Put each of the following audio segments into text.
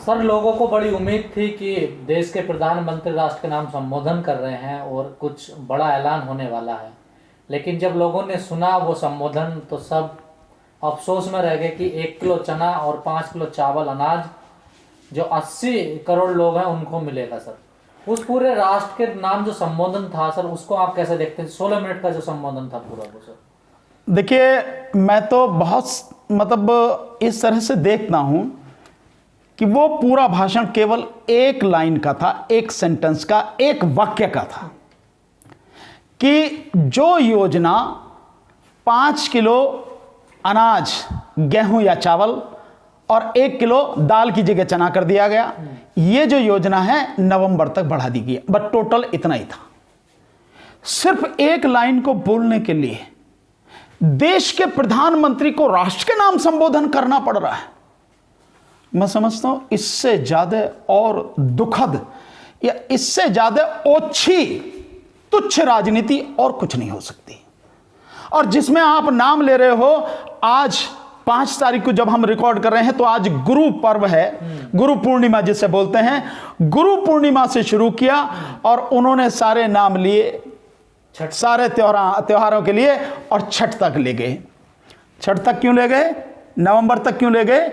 Sir, लोगों को बड़ी उम्मीद थी कि देश के प्रधानमंत्री राष्ट्र के नाम संबोधन कर रहे हैं और कुछ बड़ा ऐलान होने वाला है, लेकिन जब लोगों ने सुना वो संबोधन तो सब अफसोस में रह गए कि 1 किलो चना और 5 किलो चावल अनाज जो 80 करोड़ लोग हैं उनको मिलेगा। सर, उस पूरे राष्ट्र के नाम जो संबोधन था सर, उसको आप कैसे देखते हैं? 16 मिनट का जो संबोधन था पूरा वो। सर देखिए, मैं तो बहुत इस तरह से देखता हूं कि वो पूरा भाषण केवल एक लाइन का था, एक सेंटेंस का, एक वाक्य का था कि जो योजना 5 किलो अनाज, गेहूं या चावल और 1 किलो दाल की जगह चना कर दिया गया, ये जो योजना है नवंबर तक बढ़ा दी गई। बट टोटल इतना ही था। सिर्फ एक लाइन को बोलने के लिए देश के प्रधानमंत्री को राष्ट्र के नाम संबोधन करना पड़ रहा है। मैं समझता हूं इससे ज्यादा और दुखद या इससे ज्यादा ओछी तुच्छ राजनीति और कुछ नहीं हो सकती। और जिसमें आप नाम ले रहे हो, आज 5 तारीख को जब हम रिकॉर्ड कर रहे हैं तो आज गुरु पर्व है, गुरु पूर्णिमा जिसे बोलते हैं। गुरु पूर्णिमा से शुरू किया और उन्होंने सारे नाम लिए, सारे त्योहारों के लिए, और छठ तक ले गए। छठ तक क्यों ले गए? नवंबर तक क्यों ले गए?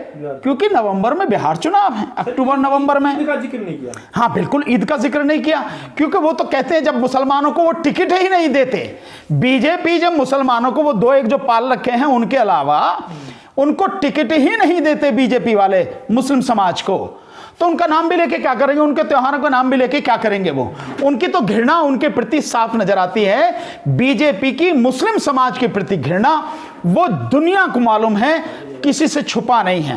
क्योंकि नवंबर में बिहार चुनाव है, अक्टूबर नवंबर में। ईद का जिक्र नहीं किया। हाँ बिल्कुल, ईद का जिक्र नहीं किया, क्योंकि वो तो कहते हैं जब मुसलमानों को वो टिकट ही नहीं देते। बीजेपी जब मुसलमानों को वो 2-1 जो पाल रखे हैं उनके अलावा उनको टिकट ही नहीं देते बीजेपी वाले मुस्लिम समाज को, तो उनका नाम भी लेके क्या करेंगे? उनके त्योहारों का नाम भी लेके क्या करेंगे? वो उनकी तो घृणा उनके प्रति साफ नजर आती है। बीजेपी की मुस्लिम समाज के प्रति घृणा वो दुनिया को मालूम है, किसी से छुपा नहीं है।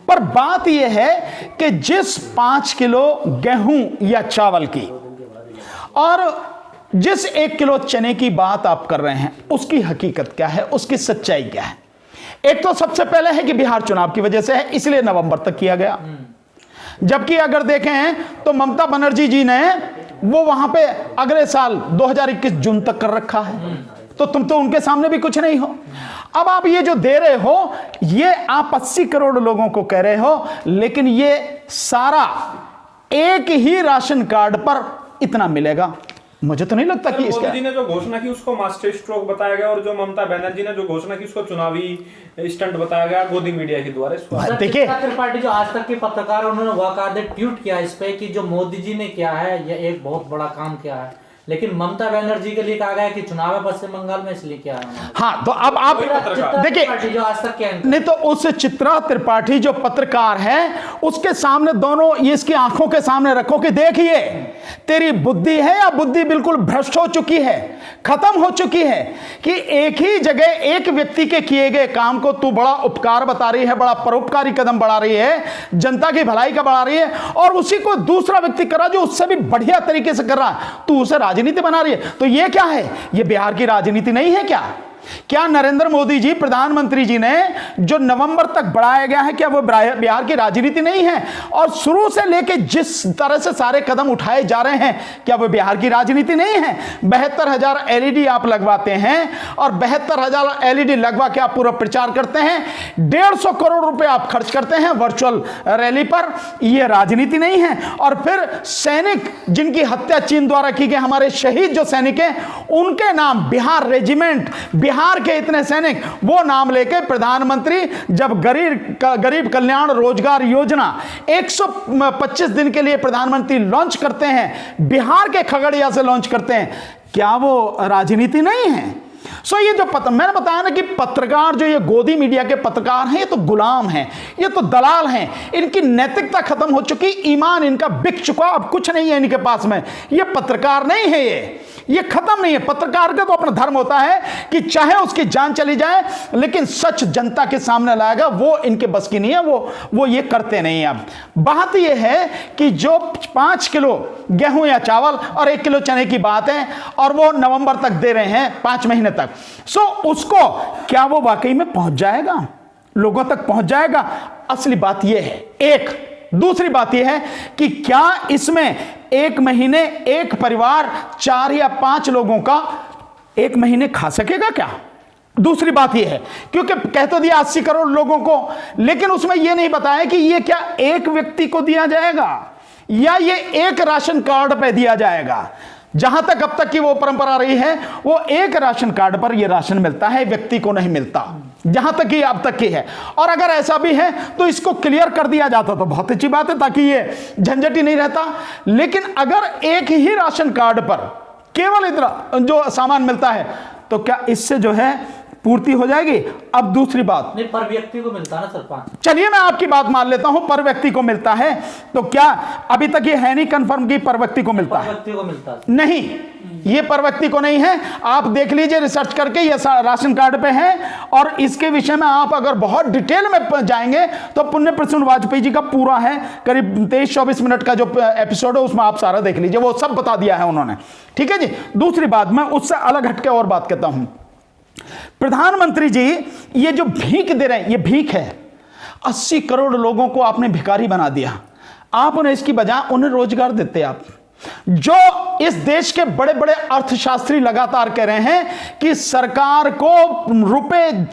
पर बात यह है कि जिस 5 किलो गेहूं या चावल की और जिस 1 किलो चने की बात आप कर रहे हैं, उसकी हकीकत क्या है, उसकी सच्चाई क्या है? एक तो सबसे पहले है कि बिहार चुनाव की वजह से है, इसलिए नवंबर तक किया गया। जबकि अगर देखें तो ममता बनर्जी जी ने वो वहां पे अगले साल 2021 जून तक कर रखा है, तो तुम तो उनके सामने भी कुछ नहीं हो। अब आप ये जो दे रहे हो, ये आप 80 करोड़ लोगों को कह रहे हो, लेकिन ये सारा एक ही राशन कार्ड पर इतना मिलेगा। मुझे तो नहीं लगता कि मोदी जी ने जो घोषणा की उसको मास्टर स्ट्रोक बताया गया, और जो ममता बनर्जी ने जो घोषणा की उसको चुनावी स्टंट बताया गया गोदी मीडिया के द्वारा। देखिए, त्रिपाठी जो आज तक के पत्रकार, उन्होंने वाकायदे ट्वीट किया इस पे कि जो मोदी जी ने किया है ये एक बहुत बड़ा काम किया है, लेकिन ममता बनर्जी के लिए कहा गया कि चुनाव है पश्चिम बंगाल में, इसलिए क्या है। हाँ, तो अब आप देखिए, जो आज तक क्या नहीं तो उस चित्रा त्रिपाठी जो पत्रकार है उसके सामने दोनों ये इसकी आंखों के सामने रखो कि देखिए तेरी बुद्धि है या बुद्धि बिल्कुल भ्रष्ट हो चुकी है, खत्म हो चुकी है, कि एक ही जगह एक व्यक्ति के किए गए काम को तू बड़ा उपकार बता रही है, बड़ा परोपकारी कदम बढ़ा रही है, जनता की भलाई का बढ़ा रही है, और उसी को दूसरा व्यक्ति कर रहा जो उससे भी बढ़िया तरीके से कर रहा है, तू उसे राजनीति बना रही है। तो ये क्या है? ये बिहार की राजनीति नहीं है क्या नरेंद्र मोदी जी प्रधानमंत्री जी ने जो नवंबर तक बढ़ाया गया है, क्या वो बिहार की राजनीति नहीं है? और शुरू से लेकर जिस तरह से सारे कदम उठाए जा रहे हैं, क्या वो बिहार की राजनीति नहीं है? 72,000 एलईडी आप लगवाते हैं और 72,000 एलईडी लगवा के आप पूरा प्रचार करते हैं, 150 करोड़ रुपए आप खर्च करते हैं वर्चुअल रैली पर, ये राजनीति नहीं है? और फिर सैनिक जिनकी हत्या चीन द्वारा की गई, हमारे शहीद जो सैनिक हैं, उनके नाम बिहार रेजिमेंट, बिहार के इतने सैनिक, वो नाम लेके प्रधानमंत्री जब गरीब कल्याण रोजगार योजना 125 दिन के लिए प्रधानमंत्री लॉन्च करते हैं, बिहार के खगड़िया से लॉन्च करते हैं, क्या वो राजनीति नहीं है? ये जो मैंने बताया ना कि पत्रकार जो ये गोदी मीडिया के पत्रकार हैं, ये तो गुलाम हैं, ये तो दलाल हैं, इनकी नैतिकता खत्म हो चुकी, ईमान इनका बिक चुका, अब कुछ नहीं है इनके पास में। ये पत्रकार नहीं है, ये खत्म नहीं है। पत्रकार का तो अपना धर्म होता है कि चाहे उसकी जान चली जाए, लेकिन सच जनता के सामने लाएगा, वो इनके बस की नहीं है, वो ये करते नहीं है। अब बात ये है कि जो 5 किलो गेहूं या चावल और 1 किलो चने की बात है, और वो नवंबर तक दे रहे हैं, 5 महीने तक, उसको क्या वो वाकई में पहुंच जाएगा, लोगों तक पहुंच जाएगा? असली बात यह है। एक दूसरी बात यह है कि क्या इसमें 1 महीने एक परिवार 4 या 5 लोगों का 1 महीने खा सकेगा क्या? दूसरी बात यह है, क्योंकि कह तो दिया 80 करोड़ लोगों को, लेकिन उसमें यह नहीं बताया कि यह क्या एक व्यक्ति को दिया जाएगा या ये एक राशन कार्ड पे दिया जाएगा। जहां तक अब तक की वो परंपरा रही है, वो एक राशन कार्ड पर ये राशन मिलता है, व्यक्ति को नहीं मिलता, जहां तक ये अब तक की है। और अगर ऐसा भी है तो इसको क्लियर कर दिया जाता तो बहुत अच्छी बात है, ताकि ये झंझट ही नहीं रहता। लेकिन अगर एक ही राशन कार्ड पर केवल इतना जो सामान मिलता है, तो क्या इससे जो है पूर्ति हो जाएगी? अब दूसरी बात, नहीं, पर व्यक्ति को मिलता ना सरपंच। चलिए मैं आपकी बात मान लेता हूं, पर व्यक्ति को मिलता है, तो क्या अभी तक ये है नहीं कंफर्म कि पर व्यक्ति को मिलता है? व्यक्ति को मिलता है नहीं, ये पर व्यक्ति को नहीं है। आप देख लीजिए रिसर्च करके, ये राशन कार्ड पे है। और इसके विषय में आप अगर बहुत डिटेल में जाएंगे तो पुण्य प्रसून वाजपेयी जी का पूरा है, करीब 23-24 मिनट का जो एपिसोड है, उसमें आप सारा देख लीजिए, वो सब बता दिया है उन्होंने। ठीक है जी। दूसरी बात, मैं उससे अलग हटके और बात कहता हूं। प्रधानमंत्री जी ये जो भीख दे रहे हैं, ये भीख है। 80 करोड़ लोगों को आपने भिखारी बना दिया। आप उन्हें इसकी बजाय उन्हें रोजगार देते। आप जो इस देश के बड़े बड़े अर्थशास्त्री लगातार कह रहे हैं कि सरकार को रुपए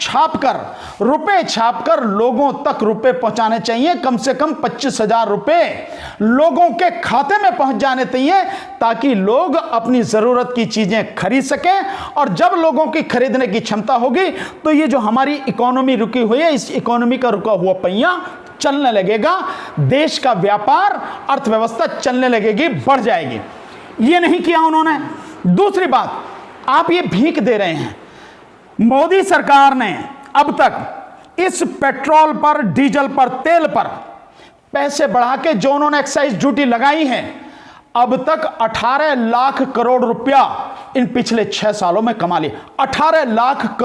छापकर लोगों तक रुपए पहुंचाने चाहिए, कम से कम 25,000 रुपए लोगों के खाते में पहुंच जाने चाहिए, ताकि लोग अपनी जरूरत की चीजें खरीद सकें। और जब लोगों की खरीदने की क्षमता होगी तो ये जो हमारी इकोनॉमी रुकी हुई है, इस इकोनॉमी का रुका हुआ पहिया चलने लगेगा, देश का व्यापार, अर्थव्यवस्था चलने लगेगी, बढ़ जाएगी। ये नहीं किया उन्होंने। दूसरी बात, आप ये भीख दे रहे हैं। मोदी सरकार ने अब तक इस पेट्रोल पर, डीजल पर, तेल पर पैसे बढ़ा के जो उन्होंने एक्साइज ड्यूटी लगाई है, अब तक 18 लाख करोड़ रुपया इन पिछले 6 सालों में कमा लिया। 18 लाख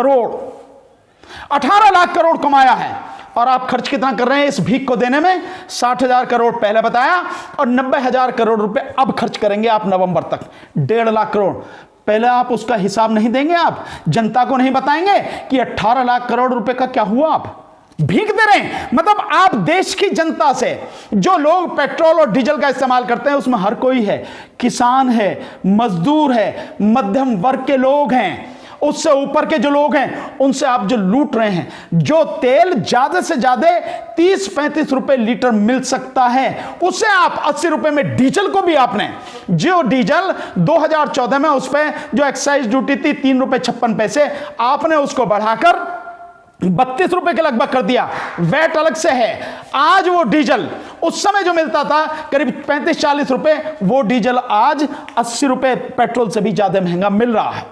करोड़ कमाया है। और आप खर्च कितना कर रहे हैं इस भीख को देने में? 60,000 करोड़ पहले बताया, और 90,000 करोड़ रुपए अब खर्च करेंगे आप नवंबर तक। 1.5 लाख करोड़। पहले आप उसका हिसाब नहीं देंगे? आप जनता को नहीं बताएंगे कि 18 लाख करोड़ रुपए का क्या हुआ? आप भीख दे रहे हैं। मतलब आप देश की जनता से, जो लोग पेट्रोल और डीजल का इस्तेमाल करते हैं, उसमें हर कोई है, किसान है, मजदूर है, मध्यम वर्ग के लोग हैं, उससे ऊपर के जो लोग हैं, उनसे आप जो लूट रहे हैं। जो तेल ज्यादा से ज्यादा 30-35 रुपए लीटर मिल सकता है, उससे आप 80 रुपए में डीजल को भी आपने, जो डीजल 2014 में उस पर जो एक्साइज ड्यूटी थी 3 रुपए 56 पैसे, आपने उसको बढ़ाकर 32 रुपए के लगभग कर दिया। वैट अलग से है। आज वो डीजल उस समय जो मिलता था करीब 35-40 रुपए, वो डीजल आज 80 रुपए पेट्रोल से भी ज्यादा महंगा मिल रहा है।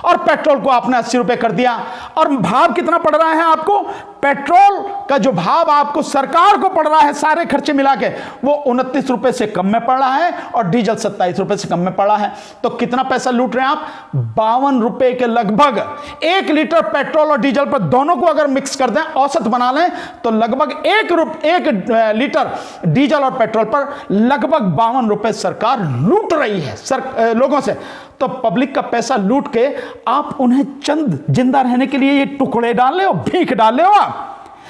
और पेट्रोल को आपने 80 रुपए कर दिया। और भाव कितना पड़ रहा है आपको? पेट्रोल का जो भाव आपको सरकार को पड़ रहा है, सारे खर्चे मिला के, वो 29 रुपए से कम में पड़ रहा है, और डीजल 27 रुपए से कम में पड़ा है। तो कितना पैसा लूट रहे हैं आप? 52 रुपए के लगभग। 1 लीटर पेट्रोल और डीजल पर दोनों को अगर मिक्स कर दें, औसत बना लें, तो लगभग 1 लीटर डीजल और पेट्रोल पर लगभग 52 रुपए सरकार लूट रही है लोगों से। तो पब्लिक का पैसा लूट के आप उन्हें चंद जिंदा रहने के लिए ये टुकड़े डाल रहे हो, भीख डाल रहे हो आप।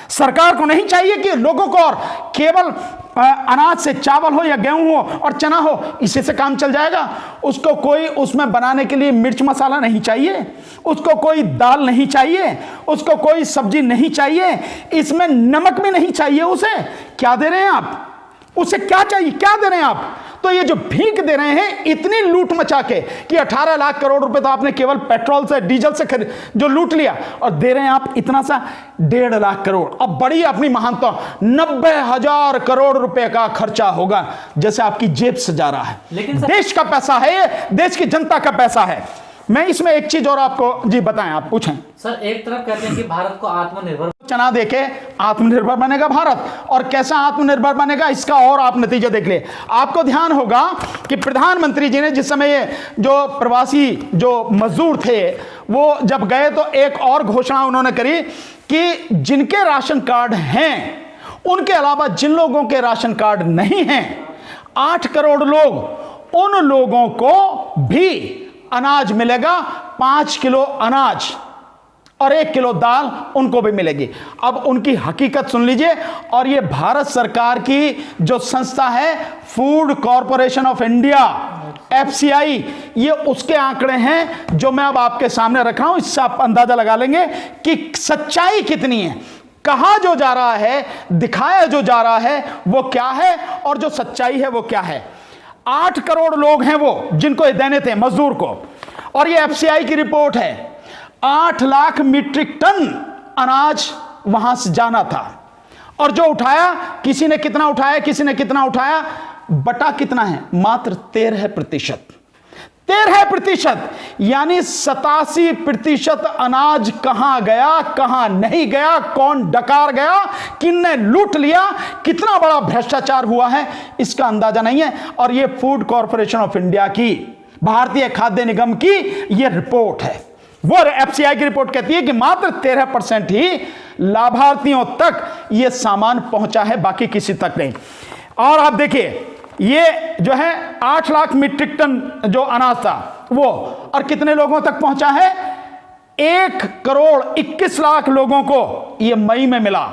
सरकार को नहीं चाहिए कि लोगों को और केवल अनाज से, चावल हो या गेहूं हो और चना हो, इसी से काम चल जाएगा। उसको कोई उसमें बनाने के लिए मिर्च मसाला नहीं चाहिए, उसको कोई दाल नहीं चाहिए, उसको कोई सब्जी नहीं चाहिए, इसमें नमक भी नहीं चाहिए उसे। क्या दे रहे हैं आप उसे? क्या चाहिए? क्या दे रहे हैं आप? तो ये जो भीख दे रहे हैं, इतनी लूट मचा के कि 18 लाख करोड़ रुपए तो आपने केवल पेट्रोल से, डीजल से जो लूट लिया, और दे रहे हैं आप इतना सा 1.5 लाख करोड़। अब बड़ी अपनी महानता, 90,000 करोड़ रुपए का खर्चा होगा, जैसे आपकी जेब से जा रहा है। लेकिन देश का पैसा है, देश की जनता का पैसा है। मैं इसमें एक चीज और आपको जी बताएं, आप पूछें। सर, एक तरफ कहते हैं कि भारत को आत्मनिर्भर, चना देके आत्मनिर्भर बनेगा भारत, और कैसा आत्मनिर्भर बनेगा इसका और आप नतीजा देख ले। आपको ध्यान होगा कि प्रधानमंत्री जी ने जिस समय जो प्रवासी जो मजदूर थे, वो जब गए, तो एक और घोषणा उन्होंने करी कि जिनके राशन कार्ड हैं, उनके अलावा जिन लोगों के राशन कार्ड नहीं हैं, 8 करोड़ लोग, उन लोगों को भी अनाज मिलेगा। 5 किलो अनाज और 1 किलो दाल उनको भी मिलेगी। अब उनकी हकीकत सुन लीजिए। और ये भारत सरकार की जो संस्था है food corporation of India, FCI, ये उसके आंकड़े हैं जो मैं अब आपके सामने रख रहा हूं। इससे आप अंदाजा लगा लेंगे कि सच्चाई कितनी है, कहा जो जा रहा है, दिखाया जो जा रहा है वो क्या है और जो सच्चाई है वो क्या है। 8 करोड़ लोग हैं वो जिनको ये देने थे मजदूर को, और ये FCI की रिपोर्ट है। 8 लाख मीट्रिक टन अनाज वहां से जाना था, और जो उठाया, किसी ने कितना उठाया, किसी ने कितना उठाया, बटा कितना है, मात्र 13%। 13%, यानी 87% अनाज कहां गया, कहां नहीं गया, कौन डकार गया, किसने लूट लिया, कितना बड़ा भ्रष्टाचार हुआ है, इसका अंदाजा नहीं है। और यह फूड कॉरपोरेशन ऑफ इंडिया की, भारतीय खाद्य निगम की यह रिपोर्ट है। वो FCI की रिपोर्ट कहती है कि मात्र 13% ही लाभार्थियों तक यह सामान पहुंचा है, बाकी किसी तक नहीं। और आप देखिए, ये जो है 8 लाख मीट्रिक टन जो अनाज था वो, और कितने लोगों तक पहुंचा है, 1 करोड़ 21 लाख लोगों को ये मई में मिला।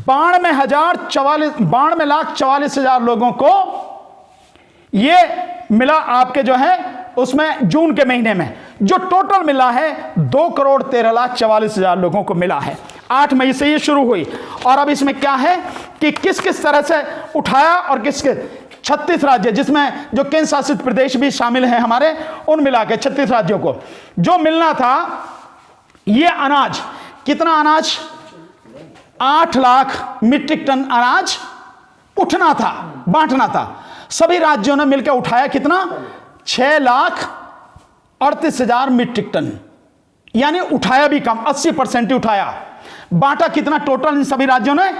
92 लाख 44 हजार लोगों को ये मिला आपके जो है उसमें जून के महीने में। जो टोटल मिला है 2 करोड़ 13 लाख 44 हजार लोगों को मिला है। 8 मई से ये शुरू हुई। और अब इसमें क्या है कि किस किस तरह से उठाया, और किसके 36 राज्य, जिसमें जो केंद्र शासित प्रदेश भी शामिल हैं हमारे, उन मिला के 36 राज्यों को जो मिलना था ये अनाज, कितना अनाज, 8 लाख मीट्रिक टन अनाज उठना था, बांटना था। सभी राज्यों ने मिलकर उठाया कितना, 6,38,000 मीट्रिक टन, यानी उठाया भी कम, 80% ही उठाया। बांटा कितना टोटल इन सभी राज्यों ने,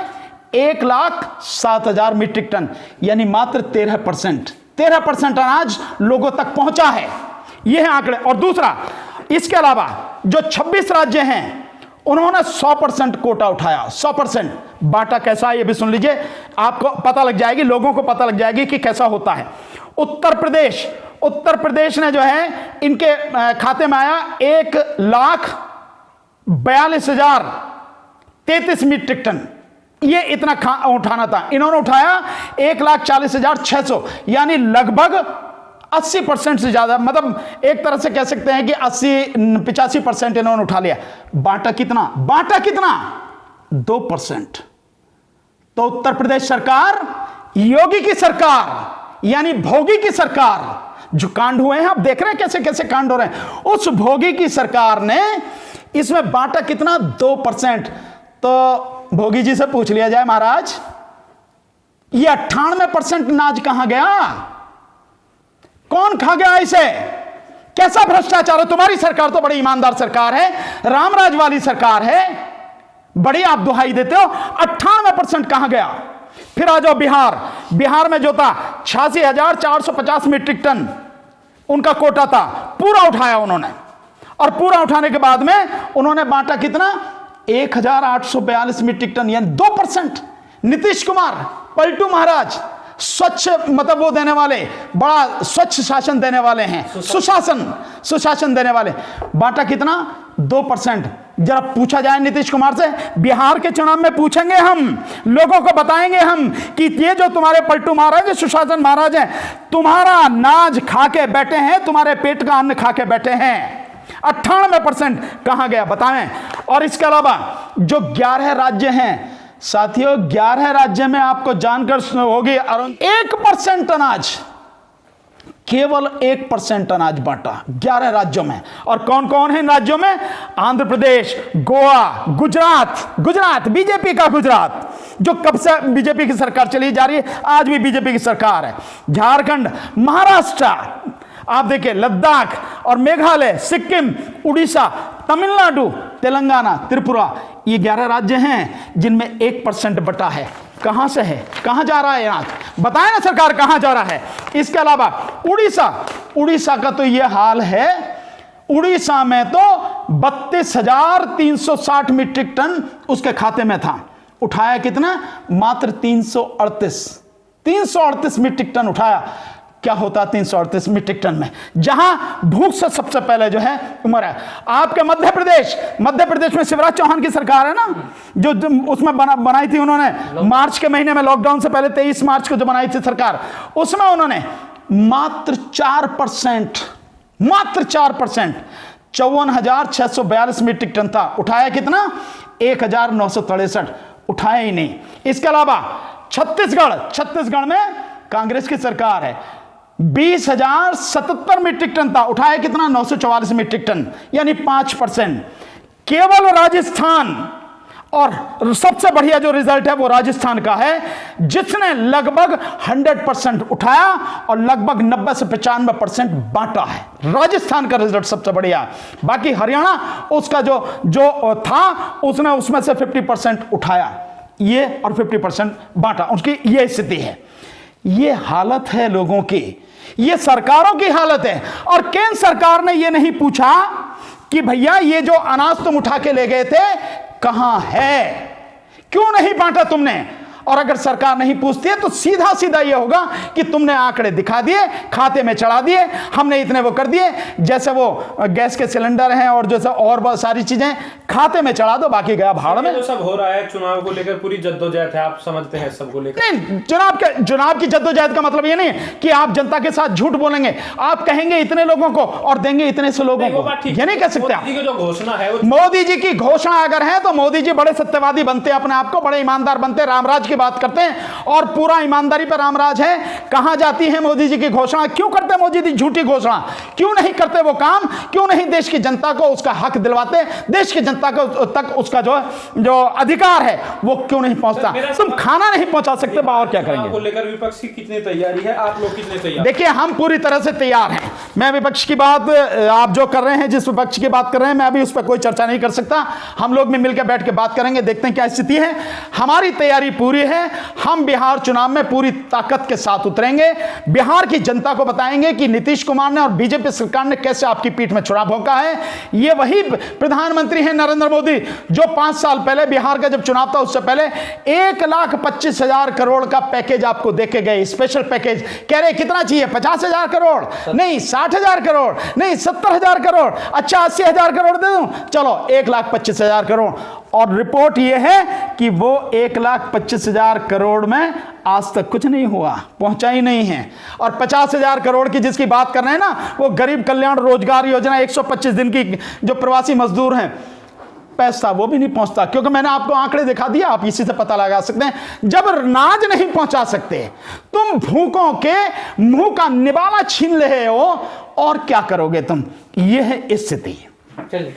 1,07,000 मीट्रिक टन, यानी मात्र 13% अनाज लोगों तक पहुंचा है। यह है आंकड़े। और दूसरा, इसके अलावा जो 26 राज्य हैं उन्होंने 100% कोटा उठाया, 100%। बांटा कैसा है ये भी सुन लीजिए, आपको पता लग जाएगी, लोगों को पता लग जाएगी कि कैसा होता है। उत्तर प्रदेश ने जो है इनके खाते में आया 1,42,033 मीट्रिक टन, ये इतना उठाना था। इन्होंने उठाया 1,40,600, यानी लगभग 80% से ज्यादा, मतलब एक तरह से कह सकते हैं कि 85% इन्होंने उठा लिया। बांटा कितना, 2%। तो उत्तर प्रदेश सरकार, योगी की सरकार, यानी भोगी की सरकार, जो कांड हुए हैं आप देख रहे हैं कैसे कैसे कांड हो रहे हैं, उस भोगी की सरकार ने इसमें बांटा कितना, 2%। तो भोगी जी से पूछ लिया जाए, महाराज ये 98% अनाज कहां गया, कौन खा गया इसे, कैसा भ्रष्टाचार है। तुम्हारी सरकार तो बड़ी ईमानदार सरकार है, रामराज वाली सरकार है, बड़ी आप दुहाई देते हो। 98% कहां गया। फिर आ जाओ बिहार में जो था 86,450 मीट्रिक टन उनका कोटा था, पूरा उठाया उन्होंने। और पूरा उठाने के बाद में उन्होंने बांटा कितना, 1,842 मीट्रिक टन, यानी 2%। नीतीश कुमार, पलटू महाराज, स्वच्छ मतलब वो देने वाले, बड़ा स्वच्छ शासन देने वाले हैं, सुशासन देने वाले, बांटा कितना, 2%। जरा पूछा जाए नीतीश कुमार से, बिहार के चुनाव में पूछेंगे हम, लोगों को बताएंगे हम कि ये जो तुम्हारे पलटू महाराज, सुशासन महाराज हैं, तुम्हारा अनाज खा के बैठे हैं, तुम्हारे पेट का अन्न खा के बैठे हैं। 98% कहां गया बताएं। और इसके अलावा जो 11 राज्य हैं साथियों, 11 राज्य में आपको जानकर होगी 1% अनाज, केवल 1% अनाज बांटा 11 राज्यों में। और कौन कौन है इन राज्यों में, आंध्र प्रदेश, गोवा, गुजरात, बीजेपी का गुजरात, जो कब से बीजेपी की सरकार चली जा रही है, आज भी बीजेपी की सरकार है। झारखंड, महाराष्ट्र, आप देखिए लद्दाख और मेघालय, सिक्किम, उड़ीसा, तमिलनाडु, तेलंगाना, त्रिपुरा, ये 11 राज्य हैं जिनमें 1% बटा है। कहां से है, कहां जा रहा है अनाज, बताए ना सरकार कहां जा रहा है। इसके अलावा उड़ीसा का तो यह हाल है, उड़ीसा में तो 32,360 मीट्रिक टन उसके खाते में था, उठाया कितना, मात्र 338 मीट्रिक टन उठाया। क्या होता 338 मीट्रिक टन में, जहां भूख से सबसे पहले जो है उम्र है। आपके मध्य प्रदेश में शिवराज चौहान की सरकार है ना, जो उसमें बनाई थी उन्होंने मार्च के महीने में, लॉकडाउन से पहले 23 मार्च को जो बनाई थी सरकार, उसमें उन्होंने मात्र 4% 54,642 मीट्रिक टन था, उठाया कितना 1,963, उठाया ही नहीं। इसके अलावा छत्तीसगढ़ में कांग्रेस की सरकार है, 20,077 मीट्रिक टन था, उठाया कितना 944 मीट्रिक टन, यानी 5%। केवल राजस्थान, और सबसे बढ़िया जो रिजल्ट है वो राजस्थान का है, जिसने लगभग 100% उठाया और लगभग 90 से 95% बांटा है। राजस्थान का रिजल्ट सबसे बढ़िया। बाकी हरियाणा उसका जो था उसने उसमें से 50% उठाया ये और 50% बांटा, उसकी ये स्थिति है। ये हालत है लोगों की, ये सरकारों की हालत है। और केंद्र सरकार ने ये नहीं पूछा कि भैया ये जो अनाज तुम उठा के ले गए थे कहां है, क्यों नहीं बांटा तुमने। और अगर सरकार नहीं पूछती है तो सीधा सीधा यह होगा कि तुमने आंकड़े दिखा दिए, खाते में चढ़ा दिए, हमने इतने वो कर दिए, जैसे वो गैस के सिलेंडर हैं और जैसे और बहुत सारी चीजें खाते में चढ़ा दो, बाकी गया भाड़ में। जो सब हो रहा है चुनाव को लेकर पूरी जद्दोजहद है, आप समझते हैं सबको लेकर। नहीं, चुनाव की जद्दोजहद का मतलब ये नहीं कि आप जनता के साथ झूठ बोलेंगे, आप कहेंगे इतने लोगों को और देंगे इतने से लोगों को, ये नहीं कह सकते। मोदी जी की जो घोषणा है, मोदी जी की घोषणा अगर है तो मोदी जी बड़े सत्यवादी बनते, अपने आप को बड़े ईमानदार बनते, रामराज की बात करते हैं और पूरा ईमानदारी पर रामराज है। कहां जाती है मोदी जी की घोषणा, क्यों करते मोदी जी झूठी घोषणा, क्यों नहीं करते वो काम, क्यों नहीं देश की जनता को उसका हक दिलवाते, देश की जनता को तक उसका जो अधिकार है वो क्यों नहीं पहुंचता। तुम खाना नहीं पहुंचा सकते, और क्या करेंगे। को लेकर विपक्ष की कितनी तैयारी है, आप लोग कितने तैयार? देखिए हम पूरी तरह से तैयार हैं। मैं विपक्ष की बात आप जो कर रहे हैं, जिस विपक्ष की बात कर रहे हैं, मैं अभी उस पर कोई चर्चा नहीं कर सकता। हम लोग में मिलकर बैठ के बात करेंगे, देखते हैं क्या स्थिति है। हमारी तैयारी पूरी है। हम बिहार चुनाव में पूरी ताकत के साथ उतरेंगे, बिहार की जनता को बताएंगे कि नीतीश कुमार ने और बीजेपी सरकार ने कैसे आपकी पीठ में छुरा भोंका है। ये वही प्रधानमंत्री हैं नरेंद्र मोदी जो 5 साल पहले बिहार का जब चुनाव था उससे पहले 1,25,000 करोड़ का पैकेज आपको देके गए, स्पेशल पैकेज। कह रहे कितना चाहिए, 50,000 करोड़ नहीं, 60,000 करोड़ नहीं, 70,000 करोड़, अच्छा 80,000 करोड़ दे दूं, चलो 1,25,000 करोड़। और रिपोर्ट यह है कि वो 1,25,000 करोड़ में आज तक कुछ नहीं हुआ, पहुंचा ही नहीं है। और 50,000 करोड़ की जिसकी बात कर रहे हैं ना, वो गरीब कल्याण रोजगार योजना 125 दिन की, जो प्रवासी मजदूर हैं, पैसा वो भी नहीं पहुंचता। क्योंकि मैंने आपको आंकड़े दिखा दिया, आप इसी से पता लगा सकते हैं। जब अनाज नहीं पहुंचा सकते, तुम भूखों के मुंह का निवाला छीन रहे हो, और क्या करोगे तुम। यह है स्थिति। चलिए।